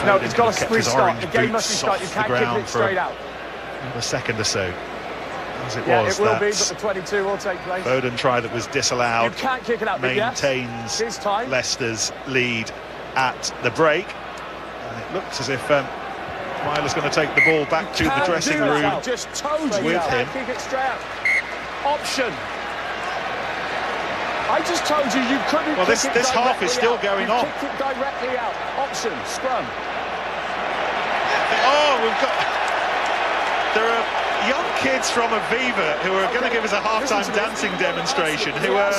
No, it's got to restart. The game must restart. You can't kick it straight out. A second or so. As it yeah, was, it will be, but the 22 will take place. Bowden try that was disallowed. You can't kick it out. Maintains Leicester's lead at the break. And it looks as if Myler's going to take the ball back to the dressing room just told you with him. Kick it straight out. Option. I just told you you couldn't. Well, this half is still going on. Kicked it directly out. Option. Scrum. Oh, we've got. There are young kids from Aviva who are going to give us a half-time dancing demonstration, who are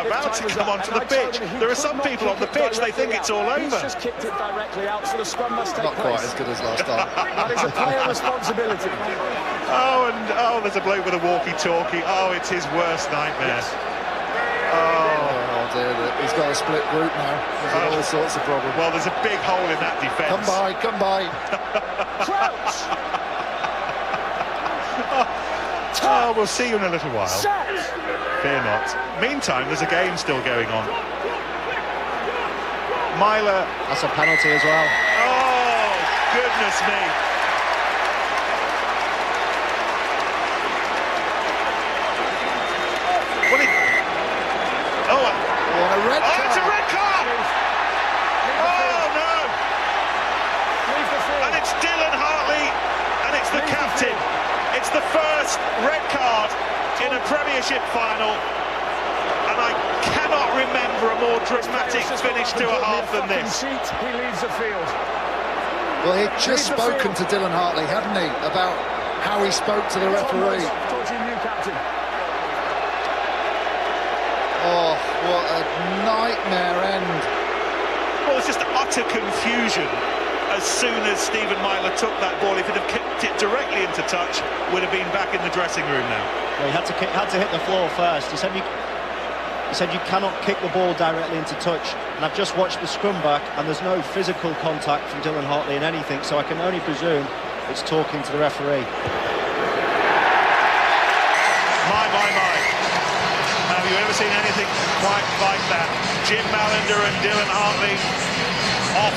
about to come onto the pitch. There are some people on the pitch, they think it's all over. He's just kicked it directly out, so the scrum must take place. Not quite as good as last time. That is a player responsibility. Oh, there's a bloke with a walkie-talkie. Oh, it's his worst nightmare. Yes. Oh dear, he's got a split group now. There's all sorts of problems. Well, there's a big hole in that defence. Come by. Crouch. Oh, we'll see you in a little while. Set. Fear not. Meantime, there's a game still going on. Myler. That's a penalty as well. Oh, goodness me. A red card. It's a red card! Oh, no! And it's Dylan Hartley, and it's the captain. It's the first red card in a Premiership final, and I cannot remember a more dramatic finish to a half than this. He leaves the field. Well, he'd just spoken to Dylan Hartley, hadn't he, about how he spoke to the referee. Oh, what a nightmare end. Well, it's just utter confusion as soon as Stephen Myler took that ball. If he'd have kicked it directly into touch, would have been back in the dressing room now. Well, he had to hit the floor first. He said you cannot kick the ball directly into touch. And I've just watched the scrum back, and there's no physical contact from Dylan Hartley in anything, so I can only presume it's talking to the referee. My. Have you ever seen anything quite like that? Jim Mallender and Dylan Hartley off.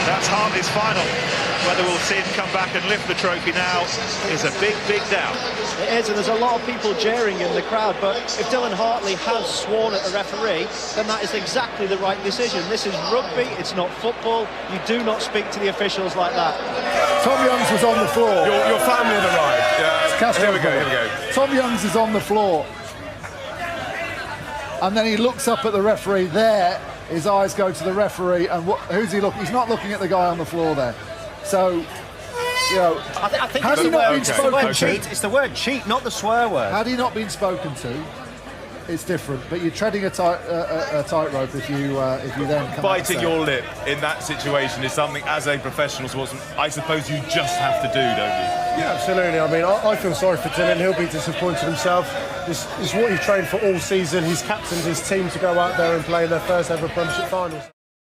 That's Hartley's final. Whether we'll see him come back and lift the trophy now is a big, big doubt. It is, and there's a lot of people jeering in the crowd, but if Dylan Hartley has sworn at the referee, then that is exactly the right decision. This is rugby, it's not football. You do not speak to the officials like that. Tom Youngs was on the floor. Your family have arrived. Here we go. Tom Youngs is on the floor. And then he looks up at the referee there. His eyes go to the referee, and who's he looking? He's not looking at the guy on the floor there. So, you know, I think has he not been spoken to? It's the word cheat, not the swear word. Had he not been spoken to, it's different. But you're treading a tightrope if you then come biting your lip in that situation is something, as a professional sportsman, I suppose you just have to do, don't you? Yeah, absolutely. I mean, I feel sorry for Dylan. He'll be disappointed himself. It's what he trained for all season. He's captained his team to go out there and play their first ever Premiership finals.